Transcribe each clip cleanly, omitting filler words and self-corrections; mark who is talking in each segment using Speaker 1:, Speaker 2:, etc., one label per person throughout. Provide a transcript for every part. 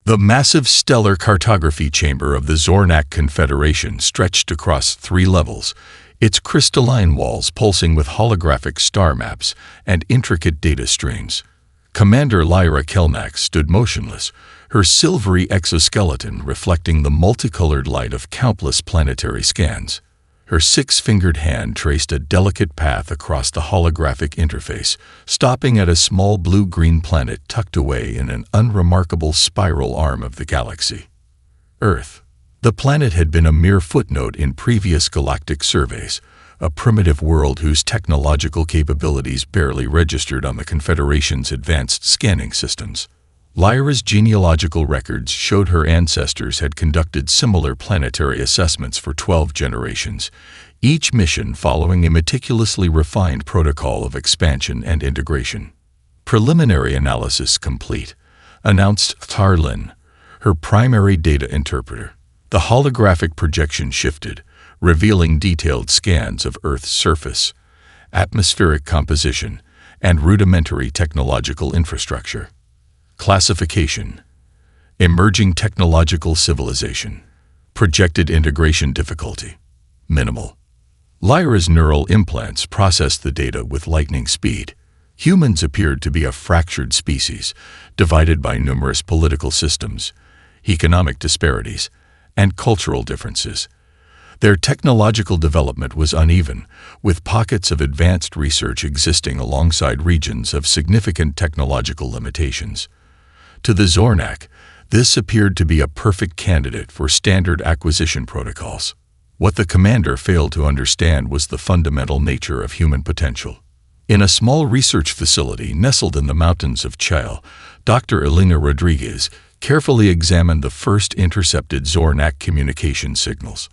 Speaker 1: The massive stellar cartography chamber of the Zornak Confederation stretched across 3 levels, its crystalline walls pulsing with holographic star maps and intricate data streams. Commander Lyra Kelnack stood motionless, her silvery exoskeleton reflecting the multicolored light of countless planetary scans. Her 6-fingered hand traced a delicate path across the holographic interface, stopping at a small blue-green planet tucked away in an unremarkable spiral arm of the galaxy. Earth. The planet had been a mere footnote in previous galactic surveys, a primitive world whose technological capabilities barely registered on the Confederation's advanced scanning systems. Lyra's genealogical records showed her ancestors had conducted similar planetary assessments for 12 generations, each mission following a meticulously refined protocol of expansion and integration. Preliminary analysis complete, announced Tarlin, her primary data interpreter. The holographic projection shifted, revealing detailed scans of Earth's surface, atmospheric composition, and rudimentary technological infrastructure. Classification: Emerging technological civilization. Projected integration difficulty: minimal. Lyra's neural implants processed the data with lightning speed. Humans appeared to be a fractured species, divided by numerous political systems, economic disparities, and cultural differences. Their technological development was uneven, with pockets of advanced research existing alongside regions of significant technological limitations. To the Zornak, this appeared to be a perfect candidate for standard acquisition protocols. What the commander failed to understand was the fundamental nature of human potential. In a small research facility nestled in the mountains of Chile, Dr. Elena Rodriguez carefully examined the first intercepted Zornak communication signals.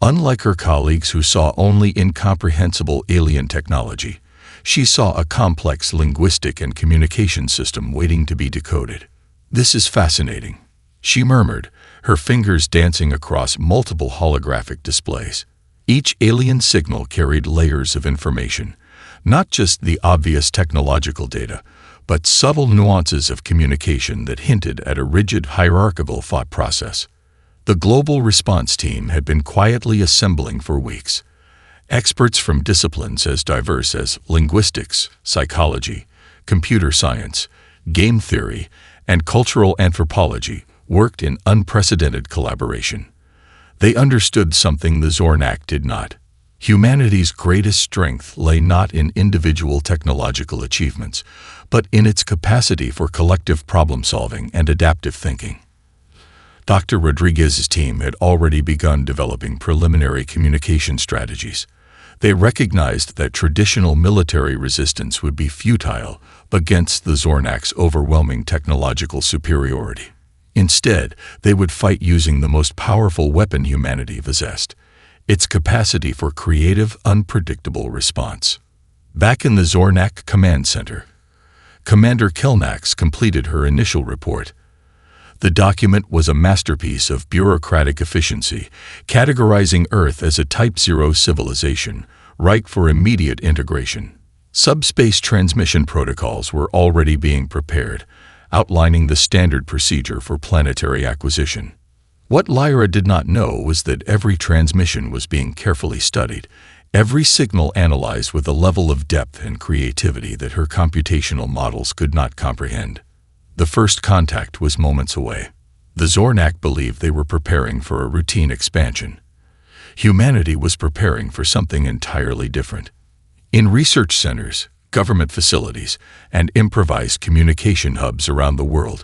Speaker 1: Unlike her colleagues who saw only incomprehensible alien technology, she saw a complex linguistic and communication system waiting to be decoded. "This is fascinating," she murmured, her fingers dancing across multiple holographic displays. Each alien signal carried layers of information, not just the obvious technological data, but subtle nuances of communication that hinted at a rigid hierarchical thought process. The global response team had been quietly assembling for weeks. Experts from disciplines as diverse as linguistics, psychology, computer science, game theory, and cultural anthropology worked in unprecedented collaboration. They understood something the Zornak did not. Humanity's greatest strength lay not in individual technological achievements, but in its capacity for collective problem-solving and adaptive thinking. Dr. Rodriguez's team had already begun developing preliminary communication strategies. They recognized that traditional military resistance would be futile against the Zornak's overwhelming technological superiority. Instead, they would fight using the most powerful weapon humanity possessed: its capacity for creative, unpredictable response. Back in the Zornak Command Center, Commander Kelnax completed her initial report. The document was a masterpiece of bureaucratic efficiency, categorizing Earth as a Type 0 civilization, ripe for immediate integration. Subspace transmission protocols were already being prepared, outlining the standard procedure for planetary acquisition. What Lyra did not know was that every transmission was being carefully studied, every signal analyzed with a level of depth and creativity that her computational models could not comprehend. The first contact was moments away. The Zornak believed they were preparing for a routine expansion. Humanity was preparing for something entirely different. In research centers, government facilities, and improvised communication hubs around the world,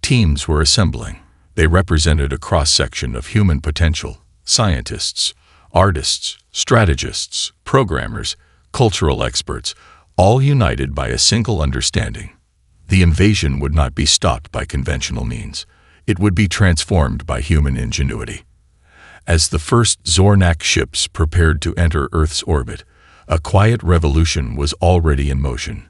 Speaker 1: teams were assembling. They represented a cross-section of human potential: scientists, artists, strategists, programmers, cultural experts, all united by a single understanding. The invasion would not be stopped by conventional means. It would be transformed by human ingenuity. As the first Zornak ships prepared to enter Earth's orbit, a quiet revolution was already in motion.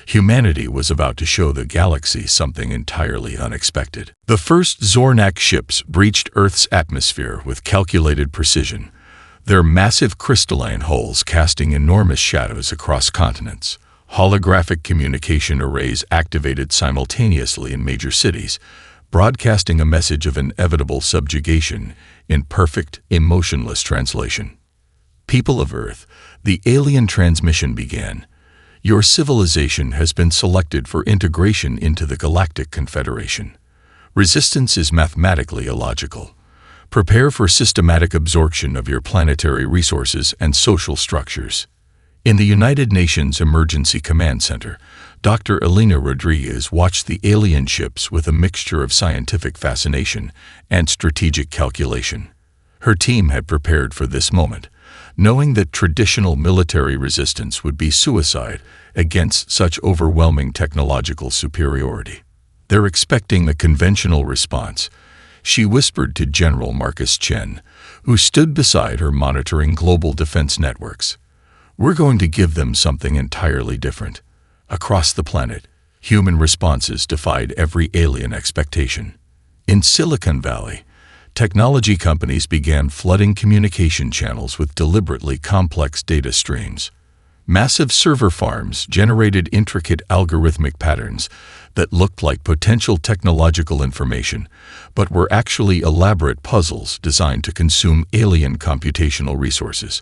Speaker 1: Humanity was about to show the galaxy something entirely unexpected. The first Zornak ships breached Earth's atmosphere with calculated precision, their massive crystalline hulls casting enormous shadows across continents. Holographic communication arrays activated simultaneously in major cities, broadcasting a message of inevitable subjugation in perfect, emotionless translation. People of Earth, the alien transmission began. Your civilization has been selected for integration into the Galactic Confederation. Resistance is mathematically illogical. Prepare for systematic absorption of your planetary resources and social structures. In the United Nations Emergency Command Center, Dr. Elena Rodriguez watched the alien ships with a mixture of scientific fascination and strategic calculation. Her team had prepared for this moment, knowing that traditional military resistance would be suicide against such overwhelming technological superiority. They're expecting the conventional response, she whispered to General Marcus Chen, who stood beside her monitoring global defense networks. We're going to give them something entirely different. Across the planet, human responses defied every alien expectation. In Silicon Valley, technology companies began flooding communication channels with deliberately complex data streams. Massive server farms generated intricate algorithmic patterns that looked like potential technological information, but were actually elaborate puzzles designed to consume alien computational resources.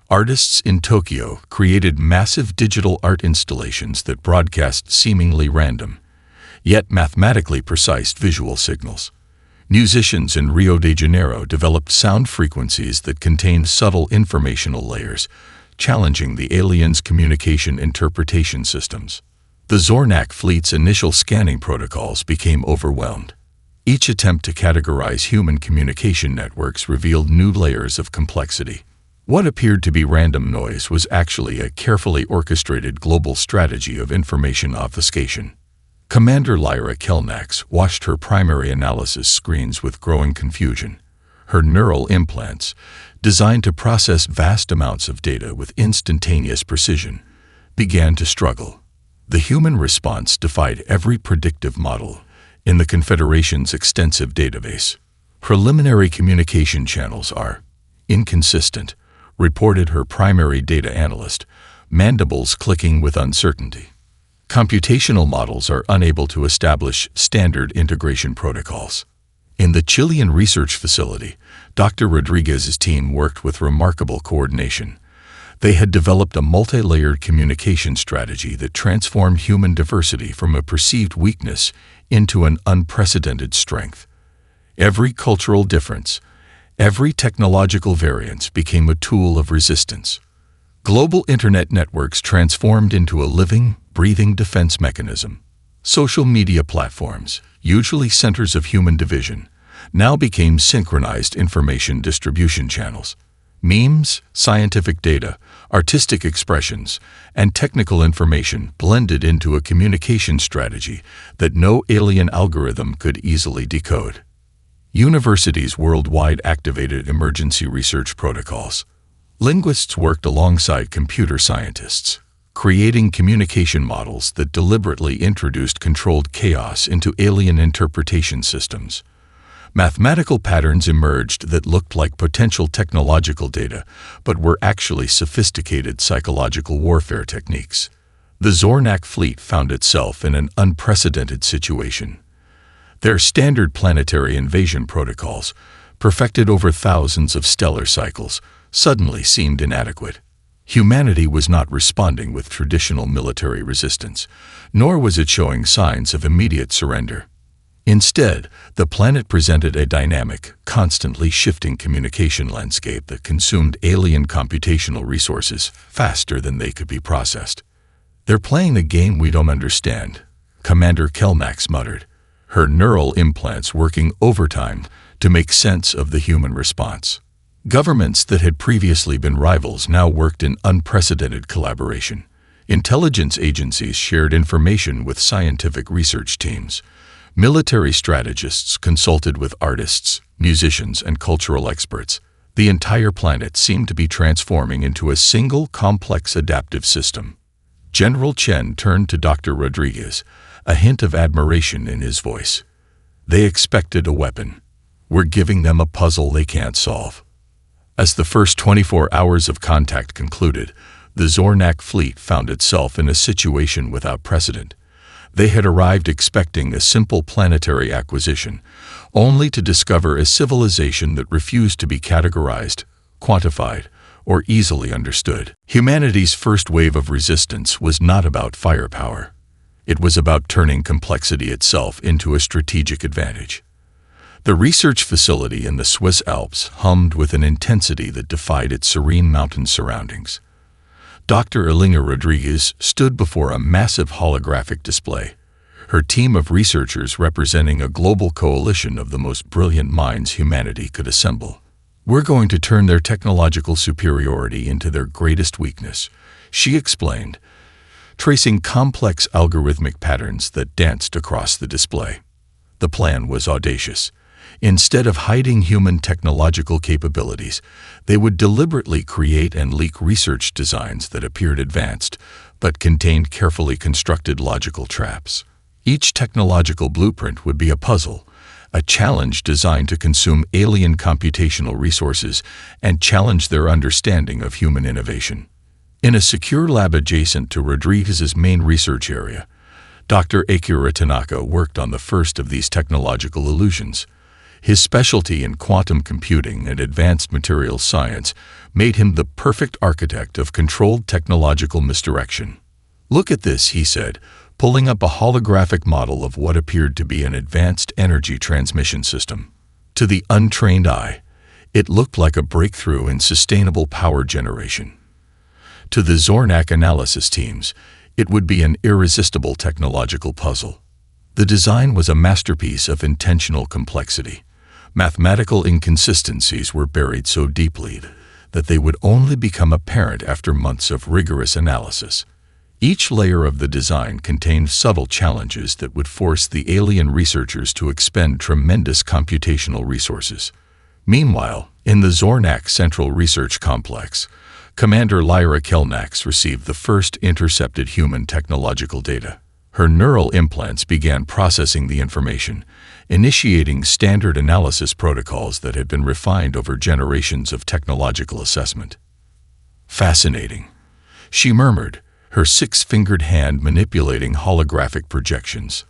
Speaker 1: Artists in Tokyo created massive digital art installations that broadcast seemingly random, yet mathematically precise visual signals. Musicians in Rio de Janeiro developed sound frequencies that contained subtle informational layers, challenging the aliens' communication interpretation systems. The Zornak fleet's initial scanning protocols became overwhelmed. Each attempt to categorize human communication networks revealed new layers of complexity. What appeared to be random noise was actually a carefully orchestrated global strategy of information obfuscation. Commander Lyra Kelnax watched her primary analysis screens with growing confusion. Her neural implants, designed to process vast amounts of data with instantaneous precision, began to struggle. The human response defied every predictive model in the Confederation's extensive database. Preliminary communication channels are inconsistent, reported her primary data analyst, mandibles clicking with uncertainty. Computational models are unable to establish standard integration protocols. In the Chilean research facility, Dr. Rodriguez's team worked with remarkable coordination. They had developed a multi-layered communication strategy that transformed human diversity from a perceived weakness into an unprecedented strength. Every cultural difference, every technological variance became a tool of resistance. Global internet networks transformed into a living, breathing defense mechanism. Social media platforms, usually centers of human division, now became synchronized information distribution channels. Memes, scientific data, artistic expressions, and technical information blended into a communication strategy that no alien algorithm could easily decode. Universities worldwide activated emergency research protocols. Linguists worked alongside computer scientists, creating communication models that deliberately introduced controlled chaos into alien interpretation systems. Mathematical patterns emerged that looked like potential technological data, but were actually sophisticated psychological warfare techniques. The Zornak fleet found itself in an unprecedented situation. Their standard planetary invasion protocols, perfected over thousands of stellar cycles, suddenly seemed inadequate. Humanity was not responding with traditional military resistance, nor was it showing signs of immediate surrender. Instead, the planet presented a dynamic, constantly shifting communication landscape that consumed alien computational resources faster than they could be processed. "They're playing a game we don't understand," Commander Kelnax muttered, her neural implants working overtime to make sense of the human response. Governments that had previously been rivals now worked in unprecedented collaboration. Intelligence agencies shared information with scientific research teams. Military strategists consulted with artists, musicians, and cultural experts. The entire planet seemed to be transforming into a single complex adaptive system. General Chen turned to Dr. Rodriguez, a hint of admiration in his voice. "They expected a weapon. We're giving them a puzzle they can't solve." As the first 24 hours of contact concluded, the Zornak fleet found itself in a situation without precedent. They had arrived expecting a simple planetary acquisition, only to discover a civilization that refused to be categorized, quantified, or easily understood. Humanity's first wave of resistance was not about firepower. It was about turning complexity itself into a strategic advantage. The research facility in the Swiss Alps hummed with an intensity that defied its serene mountain surroundings. Dr. Elena Rodriguez stood before a massive holographic display, her team of researchers representing a global coalition of the most brilliant minds humanity could assemble. "We're going to turn their technological superiority into their greatest weakness," she explained, tracing complex algorithmic patterns that danced across the display. The plan was audacious. Instead of hiding human technological capabilities, they would deliberately create and leak research designs that appeared advanced, but contained carefully constructed logical traps. Each technological blueprint would be a puzzle, a challenge designed to consume alien computational resources and challenge their understanding of human innovation. In a secure lab adjacent to Rodriguez's main research area, Dr. Akira Tanaka worked on the first of these technological illusions. His specialty in quantum computing and advanced materials science made him the perfect architect of controlled technological misdirection. "Look at this," he said, pulling up a holographic model of what appeared to be an advanced energy transmission system. To the untrained eye, it looked like a breakthrough in sustainable power generation. To the Zornak analysis teams, it would be an irresistible technological puzzle. The design was a masterpiece of intentional complexity. Mathematical inconsistencies were buried so deeply that they would only become apparent after months of rigorous analysis. Each layer of the design contained subtle challenges that would force the alien researchers to expend tremendous computational resources. Meanwhile, in the Zornak Central Research Complex, Commander Lyra Kelnax received the first intercepted human technological data. Her neural implants began processing the information, initiating standard analysis protocols that had been refined over generations of technological assessment. "Fascinating," she murmured, her six-fingered hand manipulating holographic projections.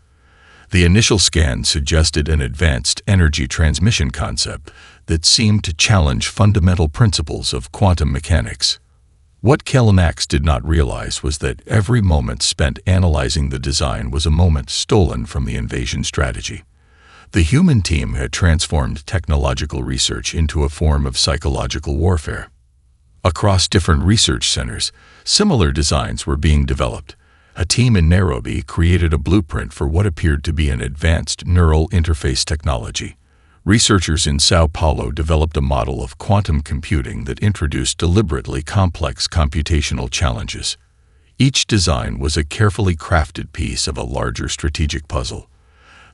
Speaker 1: The initial scan suggested an advanced energy transmission concept that seemed to challenge fundamental principles of quantum mechanics. What Kelnax did not realize was that every moment spent analyzing the design was a moment stolen from the invasion strategy. The human team had transformed technological research into a form of psychological warfare. Across different research centers, similar designs were being developed. A team in Nairobi created a blueprint for what appeared to be an advanced neural interface technology. Researchers in Sao Paulo developed a model of quantum computing that introduced deliberately complex computational challenges. Each design was a carefully crafted piece of a larger strategic puzzle.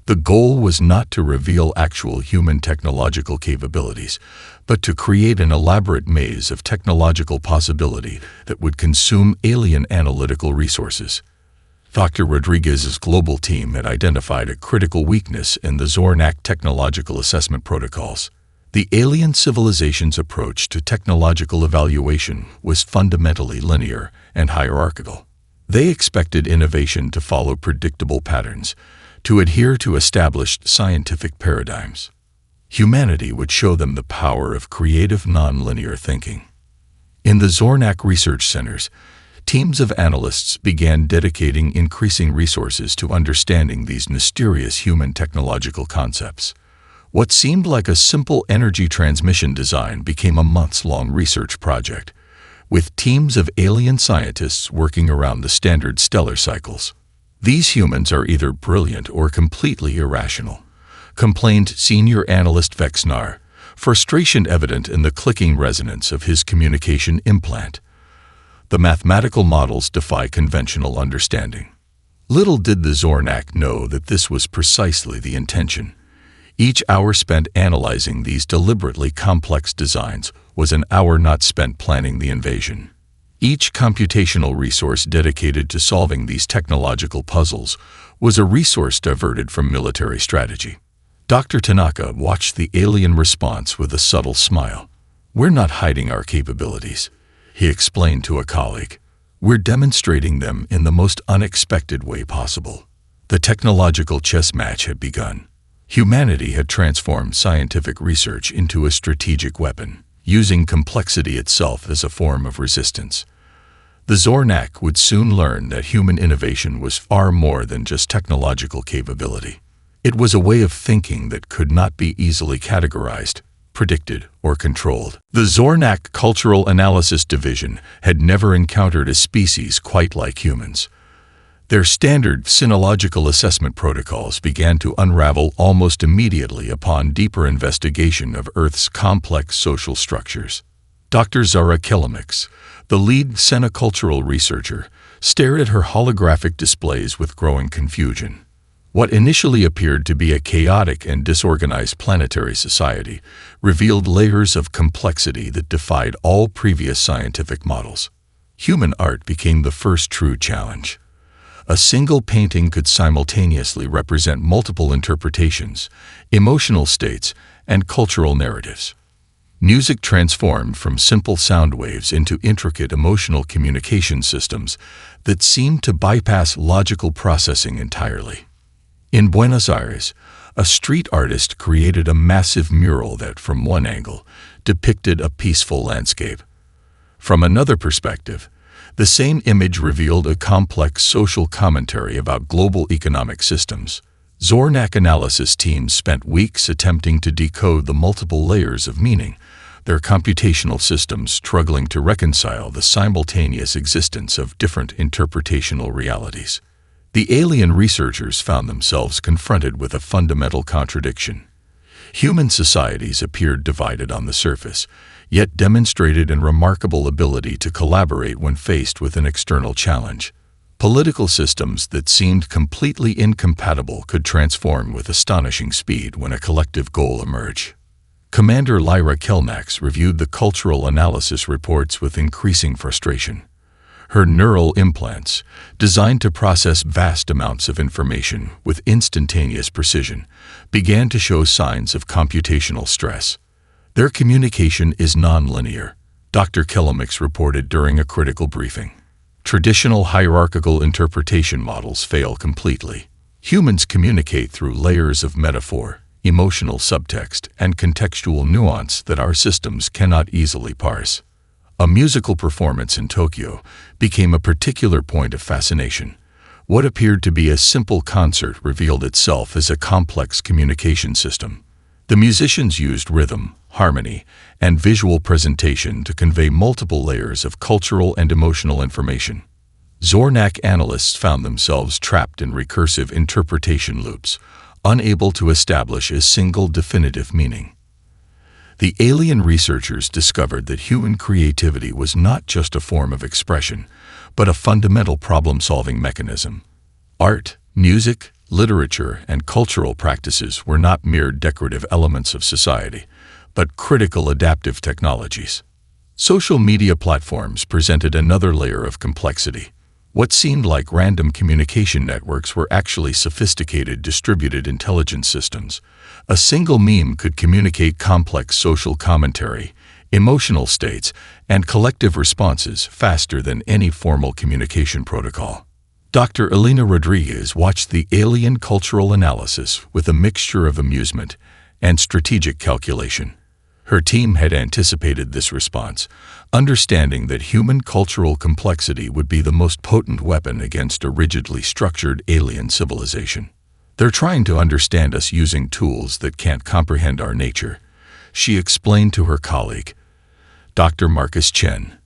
Speaker 1: The goal was not to reveal actual human technological capabilities, but to create an elaborate maze of technological possibility that would consume alien analytical resources. Dr. Rodriguez's global team had identified a critical weakness in the Zornak technological assessment protocols. The alien civilization's approach to technological evaluation was fundamentally linear and hierarchical. They expected innovation to follow predictable patterns, to adhere to established scientific paradigms. Humanity would show them the power of creative nonlinear thinking. In the Zornak research centers, teams of analysts began dedicating increasing resources to understanding these mysterious human technological concepts. What seemed like a simple energy transmission design became a months-long research project, with teams of alien scientists working around the standard stellar cycles. "These humans are either brilliant or completely irrational," complained senior analyst Vexnar, frustration evident in the clicking resonance of his communication implant. The mathematical models defy conventional understanding. Little did the Zornak know that this was precisely the intention. Each hour spent analyzing these deliberately complex designs was an hour not spent planning the invasion. Each computational resource dedicated to solving these technological puzzles was a resource diverted from military strategy. Dr. Tanaka watched the alien response with a subtle smile. "We're not hiding our capabilities," he explained to a colleague. "We're demonstrating them in the most unexpected way possible." The technological chess match had begun. Humanity had transformed scientific research into a strategic weapon, using complexity itself as a form of resistance. The Zornak would soon learn that human innovation was far more than just technological capability. It was a way of thinking that could not be easily categorized, predicted, or controlled. The Zornak Cultural Analysis Division had never encountered a species quite like humans. Their standard sinological assessment protocols began to unravel almost immediately upon deeper investigation of Earth's complex social structures. Dr. Zara Kilimix, the lead senocultural researcher, stared at her holographic displays with growing confusion. What initially appeared to be a chaotic and disorganized planetary society revealed layers of complexity that defied all previous scientific models. Human art became the first true challenge. A single painting could simultaneously represent multiple interpretations, emotional states, and cultural narratives. Music transformed from simple sound waves into intricate emotional communication systems that seemed to bypass logical processing entirely. In Buenos Aires, a street artist created a massive mural that, from one angle, depicted a peaceful landscape. From another perspective, the same image revealed a complex social commentary about global economic systems. Zornak analysis teams spent weeks attempting to decode the multiple layers of meaning, their computational systems struggling to reconcile the simultaneous existence of different interpretational realities. The alien researchers found themselves confronted with a fundamental contradiction. Human societies appeared divided on the surface, yet demonstrated a remarkable ability to collaborate when faced with an external challenge. Political systems that seemed completely incompatible could transform with astonishing speed when a collective goal emerged. Commander Lyra Kelnax reviewed the cultural analysis reports with increasing frustration. Her neural implants, designed to process vast amounts of information with instantaneous precision, began to show signs of computational stress. Their communication is nonlinear, Dr. Kilimix reported during a critical briefing. Traditional hierarchical interpretation models fail completely. Humans communicate through layers of metaphor, emotional subtext, and contextual nuance that our systems cannot easily parse. A musical performance in Tokyo became a particular point of fascination. What appeared to be a simple concert revealed itself as a complex communication system. The musicians used rhythm, harmony, and visual presentation to convey multiple layers of cultural and emotional information. Zornak analysts found themselves trapped in recursive interpretation loops, unable to establish a single definitive meaning. The alien researchers discovered that human creativity was not just a form of expression, but a fundamental problem-solving mechanism. Art, music, literature, and cultural practices were not mere decorative elements of society, but critical adaptive technologies. Social media platforms presented another layer of complexity. What seemed like random communication networks were actually sophisticated distributed intelligence systems. A single meme could communicate complex social commentary, emotional states, and collective responses faster than any formal communication protocol. Dr. Elena Rodriguez watched the alien cultural analysis with a mixture of amusement and strategic calculation. Her team had anticipated this response, understanding that human cultural complexity would be the most potent weapon against a rigidly structured alien civilization. "They're trying to understand us using tools that can't comprehend our nature," she explained to her colleague, Dr. Marcus Chen.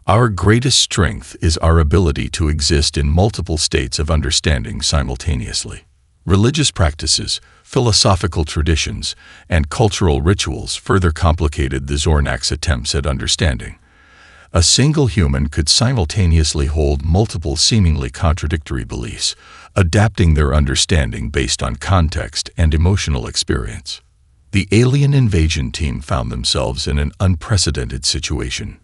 Speaker 1: "Our greatest strength is our ability to exist in multiple states of understanding simultaneously." Religious practices, philosophical traditions, and cultural rituals further complicated the Zornak's attempts at understanding. A single human could simultaneously hold multiple seemingly contradictory beliefs, adapting their understanding based on context and emotional experience. The alien invasion team found themselves in an unprecedented situation.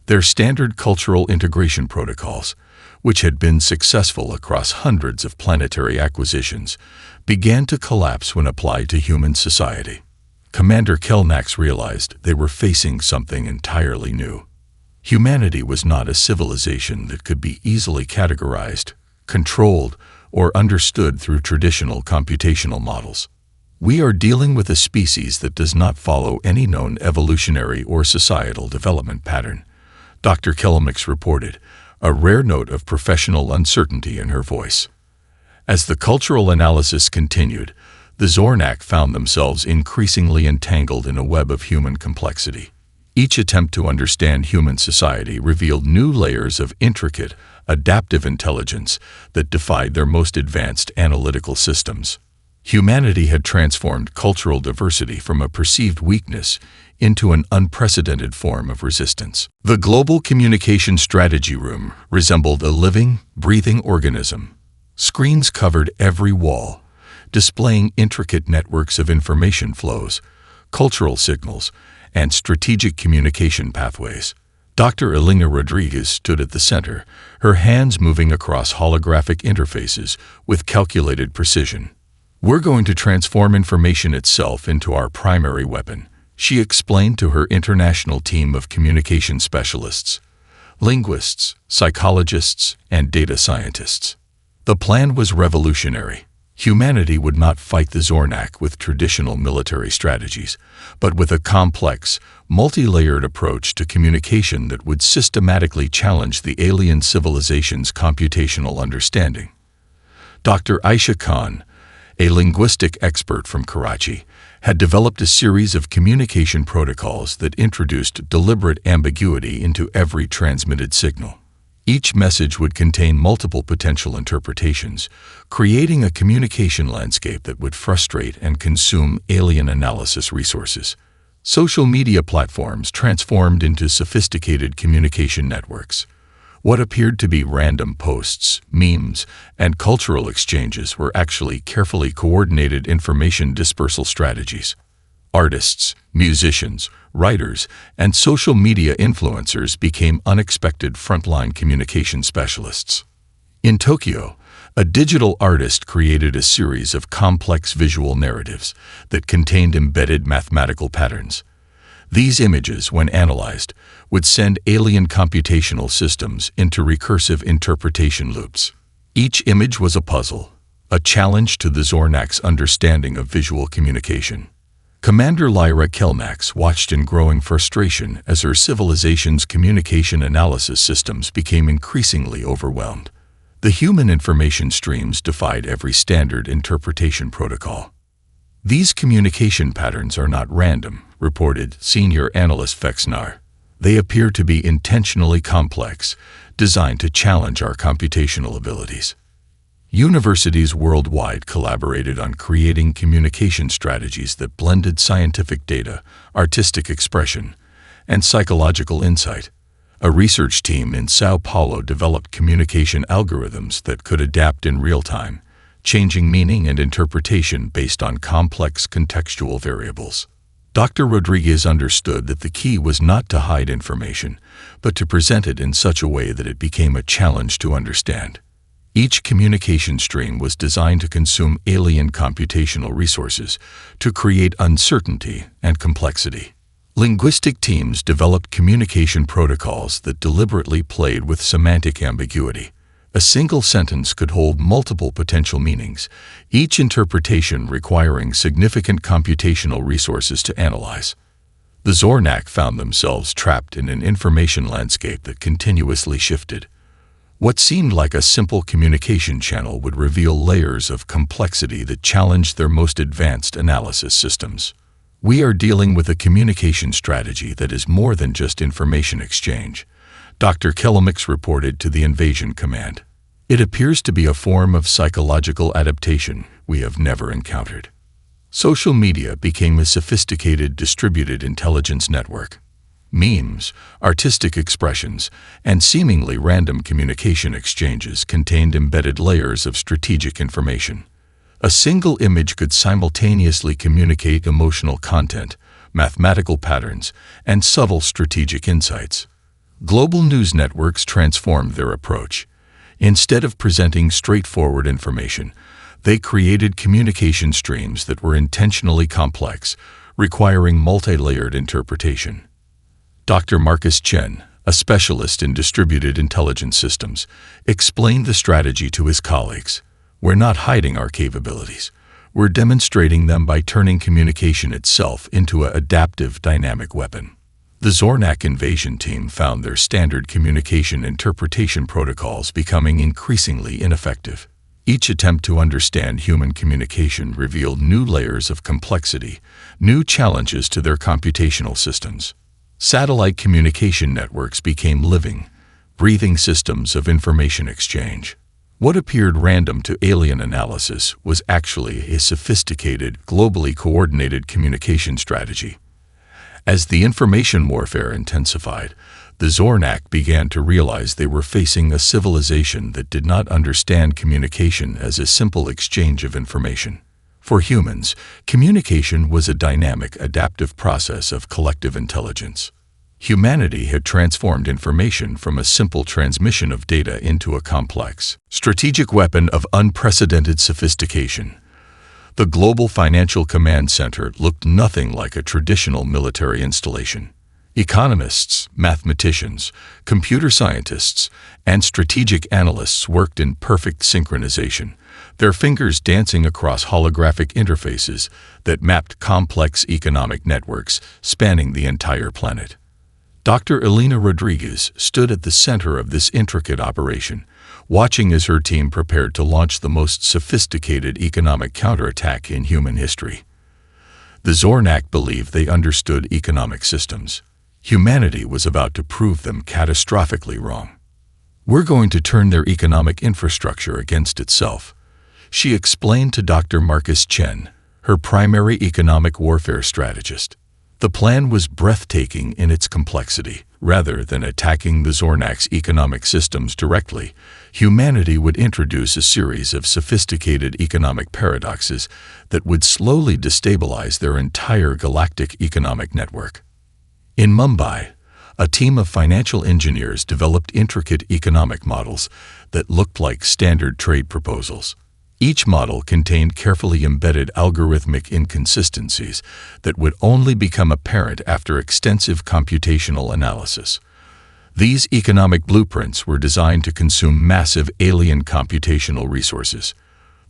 Speaker 1: Their standard cultural integration protocols, which had been successful across hundreds of planetary acquisitions, began to collapse when applied to human society. Commander Kelnax realized they were facing something entirely new. Humanity was not a civilization that could be easily categorized, controlled, or understood through traditional computational models. We are dealing with a species that does not follow any known evolutionary or societal development pattern, Dr. Kellemix reported, a rare note of professional uncertainty in her voice. As the cultural analysis continued, the Zornak found themselves increasingly entangled in a web of human complexity. Each attempt to understand human society revealed new layers of intricate, adaptive intelligence that defied their most advanced analytical systems. Humanity had transformed cultural diversity from a perceived weakness into an unprecedented form of resistance. The global communication strategy room resembled a living, breathing organism. Screens covered every wall, displaying intricate networks of information flows, cultural signals, and strategic communication pathways. Dr. Elena Rodriguez stood at the center, her hands moving across holographic interfaces with calculated precision. "We're going to transform information itself into our primary weapon," she explained to her international team of communication specialists, linguists, psychologists, and data scientists. The plan was revolutionary. Humanity would not fight the Zornak with traditional military strategies, but with a complex, multi-layered approach to communication that would systematically challenge the alien civilization's computational understanding. Dr. Aisha Khan, a linguistic expert from Karachi, had developed a series of communication protocols that introduced deliberate ambiguity into every transmitted signal. Each message would contain multiple potential interpretations, creating a communication landscape that would frustrate and consume alien analysis resources. Social media platforms transformed into sophisticated communication networks. What appeared to be random posts, memes, and cultural exchanges were actually carefully coordinated information dispersal strategies. Artists, musicians, writers, and social media influencers became unexpected frontline communication specialists. In Tokyo, a digital artist created a series of complex visual narratives that contained embedded mathematical patterns. These images, when analyzed, would send alien computational systems into recursive interpretation loops. Each image was a puzzle, a challenge to the Zornak's understanding of visual communication. Commander Lyra Kelnax watched in growing frustration as her civilization's communication analysis systems became increasingly overwhelmed. The human information streams defied every standard interpretation protocol. "These communication patterns are not random," reported senior analyst Fexnar. "They appear to be intentionally complex, designed to challenge our computational abilities." Universities worldwide collaborated on creating communication strategies that blended scientific data, artistic expression, and psychological insight. A research team in Sao Paulo developed communication algorithms that could adapt in real time, changing meaning and interpretation based on complex contextual variables. Dr. Rodriguez understood that the key was not to hide information, but to present it in such a way that it became a challenge to understand. Each communication stream was designed to consume alien computational resources to create uncertainty and complexity. Linguistic teams developed communication protocols that deliberately played with semantic ambiguity. A single sentence could hold multiple potential meanings, each interpretation requiring significant computational resources to analyze. The Zornak found themselves trapped in an information landscape that continuously shifted. What seemed like a simple communication channel would reveal layers of complexity that challenged their most advanced analysis systems. "We are dealing with a communication strategy that is more than just information exchange," Dr. Kellemix reported to the Invasion Command. "It appears to be a form of psychological adaptation we have never encountered." Social media became a sophisticated distributed intelligence network. Memes, artistic expressions, and seemingly random communication exchanges contained embedded layers of strategic information. A single image could simultaneously communicate emotional content, mathematical patterns, and subtle strategic insights. Global news networks transformed their approach. Instead of presenting straightforward information, they created communication streams that were intentionally complex, requiring multi-layered interpretation. Dr. Marcus Chen, a specialist in distributed intelligence systems, explained the strategy to his colleagues. We're not hiding our capabilities. We're demonstrating them by turning communication itself into an adaptive, dynamic weapon. The Zornak invasion team found their standard communication interpretation protocols becoming increasingly ineffective. Each attempt to understand human communication revealed new layers of complexity, new challenges to their computational systems. Satellite communication networks became living, breathing systems of information exchange. What appeared random to alien analysis was actually a sophisticated, globally coordinated communication strategy. As the information warfare intensified, the Zornak began to realize they were facing a civilization that did not understand communication as a simple exchange of information. For humans, communication was a dynamic, adaptive process of collective intelligence. Humanity had transformed information from a simple transmission of data into a complex, strategic weapon of unprecedented sophistication. The Global Financial Command Center looked nothing like a traditional military installation. Economists, mathematicians, computer scientists, and strategic analysts worked in perfect synchronization, their fingers dancing across holographic interfaces that mapped complex economic networks spanning the entire planet. Dr. Elena Rodriguez stood at the center of this intricate operation, watching as her team prepared to launch the most sophisticated economic counterattack in human history. The Zornak believed they understood economic systems. Humanity was about to prove them catastrophically wrong. We're going to turn their economic infrastructure against itself, she explained to Dr. Marcus Chen, her primary economic warfare strategist. The plan was breathtaking in its complexity. Rather than attacking the Zornak's economic systems directly, humanity would introduce a series of sophisticated economic paradoxes that would slowly destabilize their entire galactic economic network. In Mumbai, a team of financial engineers developed intricate economic models that looked like standard trade proposals. Each model contained carefully embedded algorithmic inconsistencies that would only become apparent after extensive computational analysis. These economic blueprints were designed to consume massive alien computational resources.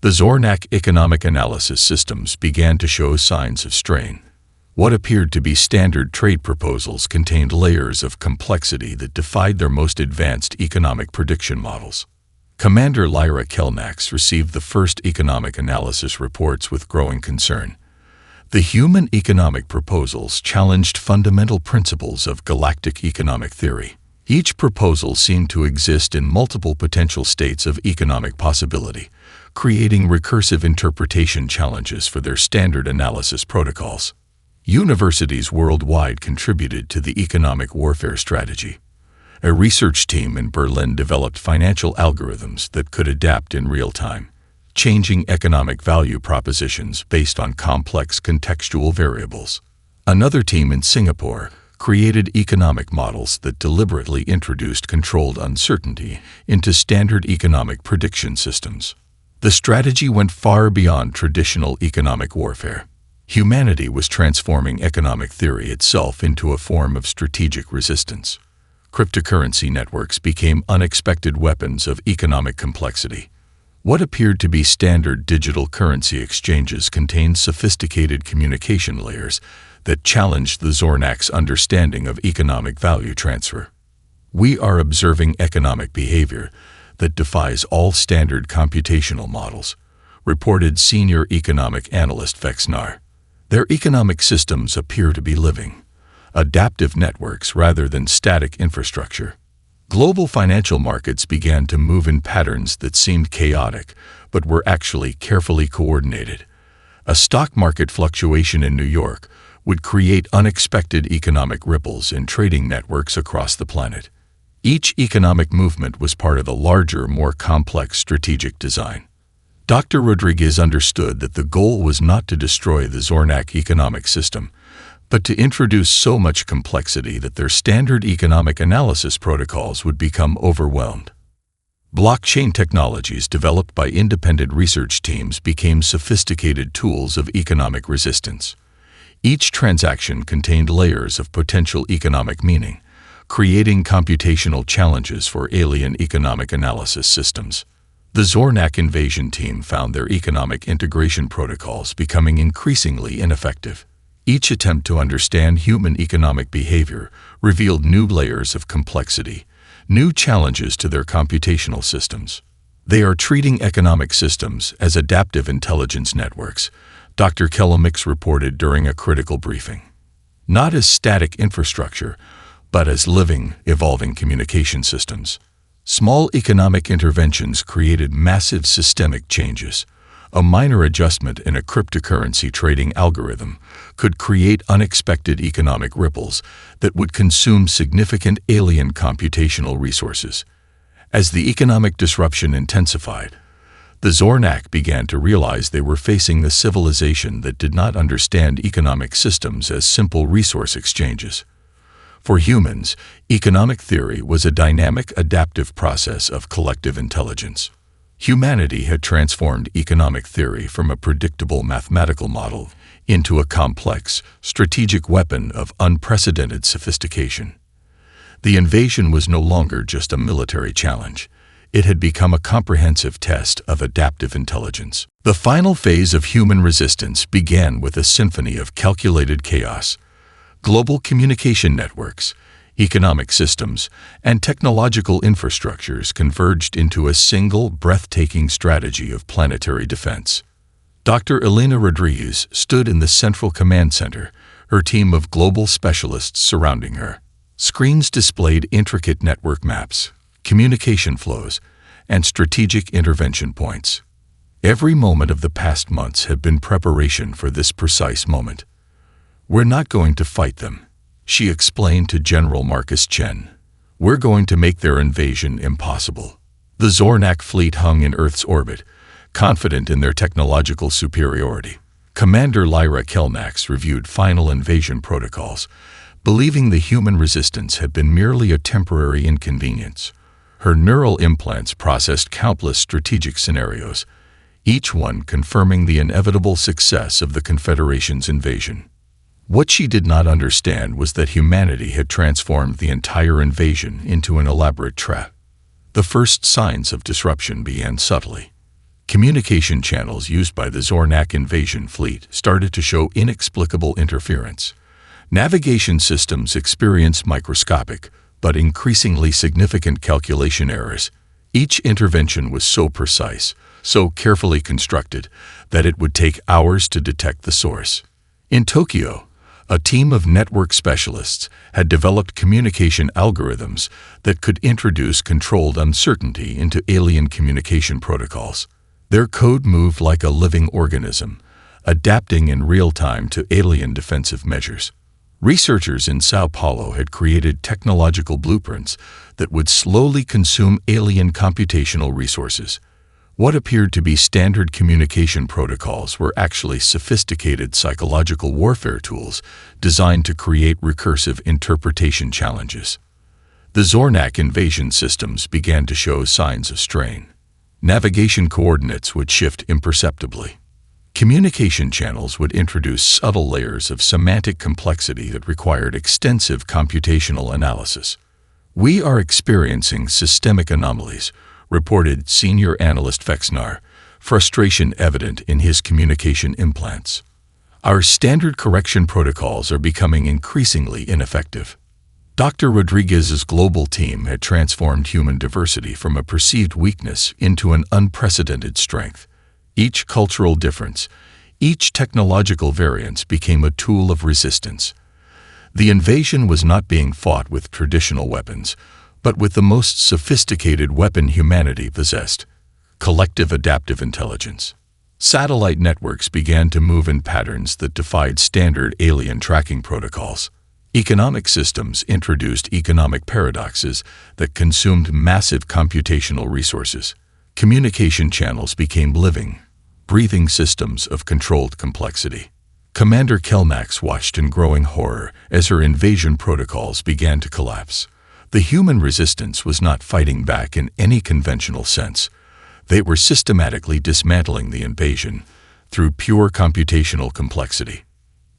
Speaker 1: The Zornak economic analysis systems began to show signs of strain. What appeared to be standard trade proposals contained layers of complexity that defied their most advanced economic prediction models. Commander Lyra Kelnax received the first economic analysis reports with growing concern. The human economic proposals challenged fundamental principles of galactic economic theory. Each proposal seemed to exist in multiple potential states of economic possibility, creating recursive interpretation challenges for their standard analysis protocols. Universities worldwide contributed to the economic warfare strategy. A research team in Berlin developed financial algorithms that could adapt in real time, changing economic value propositions based on complex contextual variables. Another team in Singapore created economic models that deliberately introduced controlled uncertainty into standard economic prediction systems. The strategy went far beyond traditional economic warfare. Humanity was transforming economic theory itself into a form of strategic resistance. Cryptocurrency networks became unexpected weapons of economic complexity. What appeared to be standard digital currency exchanges contained sophisticated communication layers that challenged the Zornak's understanding of economic value transfer. We are observing economic behavior that defies all standard computational models, reported senior economic analyst Vexnar. Their economic systems appear to be living, adaptive networks rather than static infrastructure. Global financial markets began to move in patterns that seemed chaotic, but were actually carefully coordinated. A stock market fluctuation in New York would create unexpected economic ripples in trading networks across the planet. Each economic movement was part of a larger, more complex strategic design. Dr. Rodriguez understood that the goal was not to destroy the Zornak economic system, but to introduce so much complexity that their standard economic analysis protocols would become overwhelmed. Blockchain technologies developed by independent research teams became sophisticated tools of economic resistance. Each transaction contained layers of potential economic meaning, creating computational challenges for alien economic analysis systems. The Zornak invasion team found their economic integration protocols becoming increasingly ineffective. Each attempt to understand human economic behavior revealed new layers of complexity, new challenges to their computational systems. They are treating economic systems as adaptive intelligence networks, Dr. Kellemix reported during a critical briefing. Not as static infrastructure, but as living, evolving communication systems. Small economic interventions created massive systemic changes. A minor adjustment in a cryptocurrency trading algorithm could create unexpected economic ripples that would consume significant alien computational resources. As the economic disruption intensified, the Zornak began to realize they were facing a civilization that did not understand economic systems as simple resource exchanges. For humans, economic theory was a dynamic, adaptive process of collective intelligence. Humanity had transformed economic theory from a predictable mathematical model into a complex, strategic weapon of unprecedented sophistication. The invasion was no longer just a military challenge. It had become a comprehensive test of adaptive intelligence. The final phase of human resistance began with a symphony of calculated chaos. Global communication networks, economic systems, and technological infrastructures converged into a single, breathtaking strategy of planetary defense. Dr. Elena Rodriguez stood in the central command center, her team of global specialists surrounding her. Screens displayed intricate network maps, communication flows, and strategic intervention points. Every moment of the past months had been preparation for this precise moment. "We're not going to fight them," she explained to General Marcus Chen. "We're going to make their invasion impossible." The Zornak fleet hung in Earth's orbit, confident in their technological superiority. Commander Lyra Kelnax reviewed final invasion protocols, believing the human resistance had been merely a temporary inconvenience. Her neural implants processed countless strategic scenarios, each one confirming the inevitable success of the Confederation's invasion. What she did not understand was that humanity had transformed the entire invasion into an elaborate trap. The first signs of disruption began subtly. Communication channels used by the Zornak invasion fleet started to show inexplicable interference. Navigation systems experienced microscopic, but increasingly significant calculation errors. Each intervention was so precise, so carefully constructed, that it would take hours to detect the source. In Tokyo, a team of network specialists had developed communication algorithms that could introduce controlled uncertainty into alien communication protocols. Their code moved like a living organism, adapting in real time to alien defensive measures. Researchers in Sao Paulo had created technological blueprints that would slowly consume alien computational resources. What appeared to be standard communication protocols were actually sophisticated psychological warfare tools designed to create recursive interpretation challenges. The Zornak invasion systems began to show signs of strain. Navigation coordinates would shift imperceptibly. Communication channels would introduce subtle layers of semantic complexity that required extensive computational analysis. "We are experiencing systemic anomalies," reported senior analyst Fexnar, frustration evident in his communication implants. "Our standard correction protocols are becoming increasingly ineffective." Dr. Rodriguez's global team had transformed human diversity from a perceived weakness into an unprecedented strength. Each cultural difference, each technological variance became a tool of resistance. The invasion was not being fought with traditional weapons, but with the most sophisticated weapon humanity possessed: collective adaptive intelligence. Satellite networks began to move in patterns that defied standard alien tracking protocols. Economic systems introduced economic paradoxes that consumed massive computational resources. Communication channels became living, breathing systems of controlled complexity. Commander Kelnax watched in growing horror as her invasion protocols began to collapse. The human resistance was not fighting back in any conventional sense. They were systematically dismantling the invasion through pure computational complexity.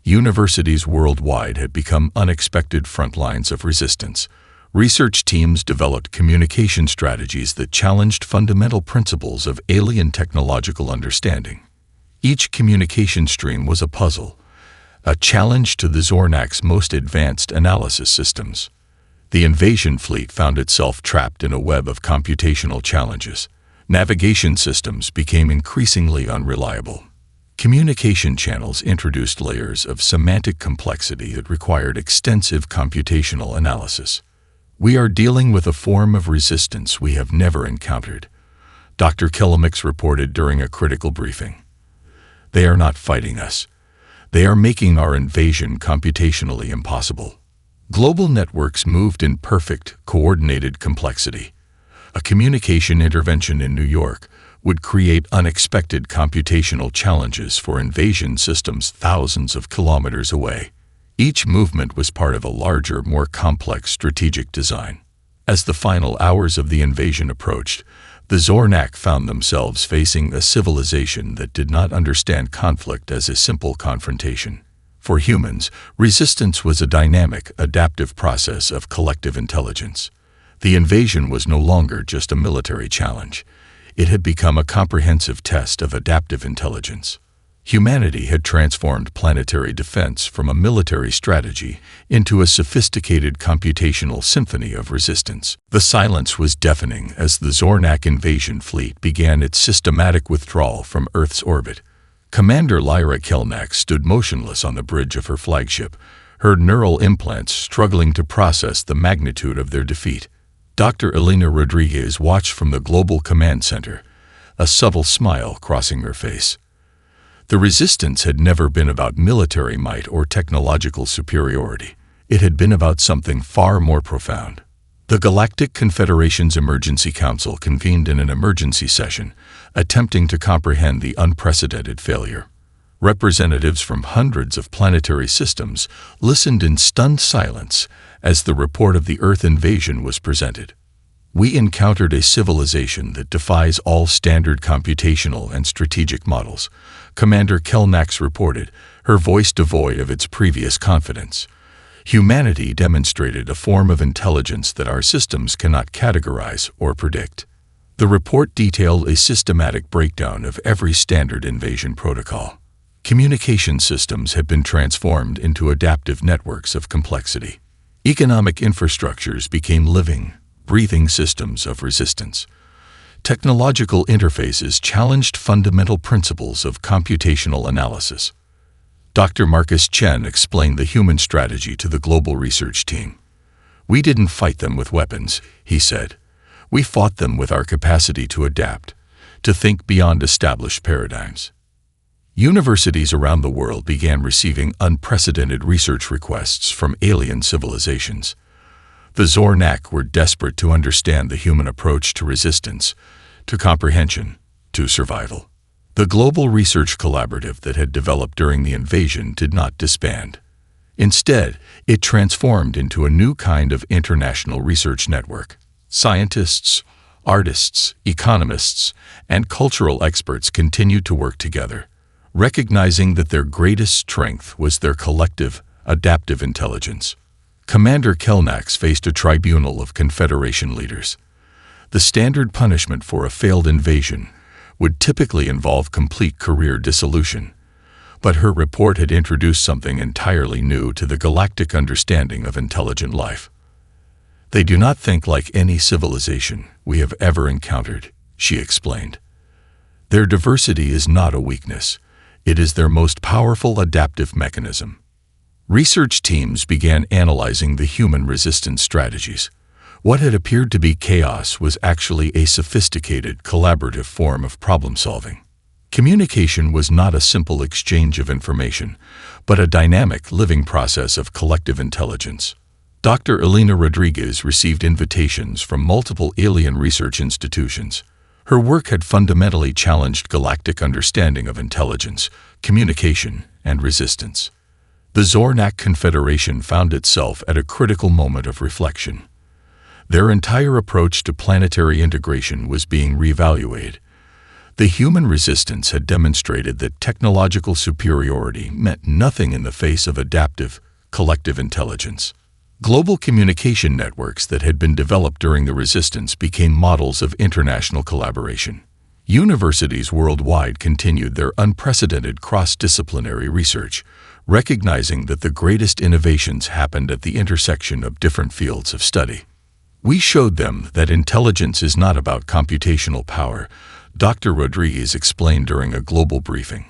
Speaker 1: Universities worldwide had become unexpected front lines of resistance, Research teams developed communication strategies that challenged fundamental principles of alien technological understanding. Each communication stream was a puzzle, a challenge to the Zornak's most advanced analysis systems. The invasion fleet found itself trapped in a web of computational challenges. Navigation systems became increasingly unreliable. Communication channels introduced layers of semantic complexity that required extensive computational analysis. "We are dealing with a form of resistance we have never encountered," Dr. Killamix reported during a critical briefing. "They are not fighting us. They are making our invasion computationally impossible." Global networks moved in perfect, coordinated complexity. A communication intervention in New York would create unexpected computational challenges for invasion systems thousands of kilometers away. Each movement was part of a larger, more complex strategic design. As the final hours of the invasion approached, the Zornak found themselves facing a civilization that did not understand conflict as a simple confrontation. For humans, resistance was a dynamic, adaptive process of collective intelligence. The invasion was no longer just a military challenge. It had become a comprehensive test of adaptive intelligence. Humanity had transformed planetary defense from a military strategy into a sophisticated computational symphony of resistance. The silence was deafening as the Zornak invasion fleet began its systematic withdrawal from Earth's orbit. Commander Lyra Kelnak stood motionless on the bridge of her flagship, her neural implants struggling to process the magnitude of their defeat. Dr. Elena Rodriguez watched from the Global Command Center, a subtle smile crossing her face. The resistance had never been about military might or technological superiority. It had been about something far more profound. The Galactic Confederation's Emergency Council convened in an emergency session, attempting to comprehend the unprecedented failure. Representatives from hundreds of planetary systems listened in stunned silence as the report of the Earth invasion was presented. "We encountered a civilization that defies all standard computational and strategic models," Commander Kelnax reported, her voice devoid of its previous confidence. "Humanity demonstrated a form of intelligence that our systems cannot categorize or predict." The report detailed a systematic breakdown of every standard invasion protocol. Communication systems had been transformed into adaptive networks of complexity. Economic infrastructures became living, breathing systems of resistance. Technological interfaces challenged fundamental principles of computational analysis. Dr. Marcus Chen explained the human strategy to the global research team. "We didn't fight them with weapons," he said. "We fought them with our capacity to adapt, to think beyond established paradigms." Universities around the world began receiving unprecedented research requests from alien civilizations. The Zornak were desperate to understand the human approach to resistance, to comprehension, to survival. The global research collaborative that had developed during the invasion did not disband. Instead, it transformed into a new kind of international research network. Scientists, artists, economists, and cultural experts continued to work together, recognizing that their greatest strength was their collective, adaptive intelligence. Commander Kelnax faced a tribunal of Confederation leaders. The standard punishment for a failed invasion would typically involve complete career dissolution, but her report had introduced something entirely new to the galactic understanding of intelligent life. "They do not think like any civilization we have ever encountered," she explained. "Their diversity is not a weakness. It is their most powerful adaptive mechanism." Research teams began analyzing the human resistance strategies. What had appeared to be chaos was actually a sophisticated, collaborative form of problem-solving. Communication was not a simple exchange of information, but a dynamic, living process of collective intelligence. Dr. Elena Rodriguez received invitations from multiple alien research institutions. Her work had fundamentally challenged galactic understanding of intelligence, communication, and resistance. The Zornak Confederation found itself at a critical moment of reflection. Their entire approach to planetary integration was being reevaluated. The human resistance had demonstrated that technological superiority meant nothing in the face of adaptive, collective intelligence. Global communication networks that had been developed during the Resistance became models of international collaboration. Universities worldwide continued their unprecedented cross-disciplinary research, recognizing that the greatest innovations happened at the intersection of different fields of study. We showed them that intelligence is not about computational power, Dr. Rodriguez explained during a global briefing.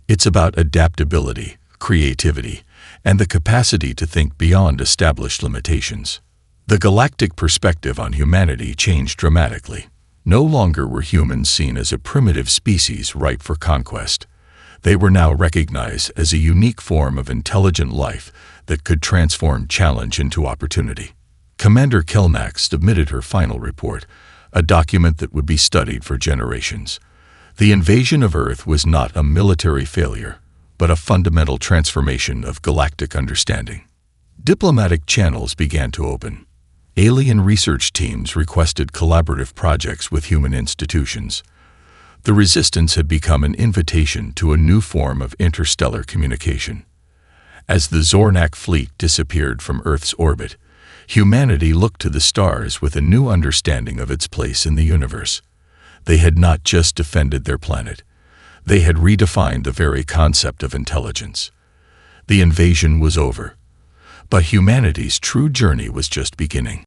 Speaker 1: It's about adaptability, creativity, and the capacity to think beyond established limitations. The galactic perspective on humanity changed dramatically. No longer were humans seen as a primitive species ripe for conquest. They were now recognized as a unique form of intelligent life that could transform challenge into opportunity. Commander Kelmack submitted her final report, a document that would be studied for generations. The invasion of Earth was not a military failure, but a fundamental transformation of galactic understanding. Diplomatic channels began to open. Alien research teams requested collaborative projects with human institutions. The Resistance had become an invitation to a new form of interstellar communication. As the Zornak fleet disappeared from Earth's orbit, humanity looked to the stars with a new understanding of its place in the universe. They had not just defended their planet. They had redefined the very concept of intelligence. The invasion was over, but humanity's true journey was just beginning.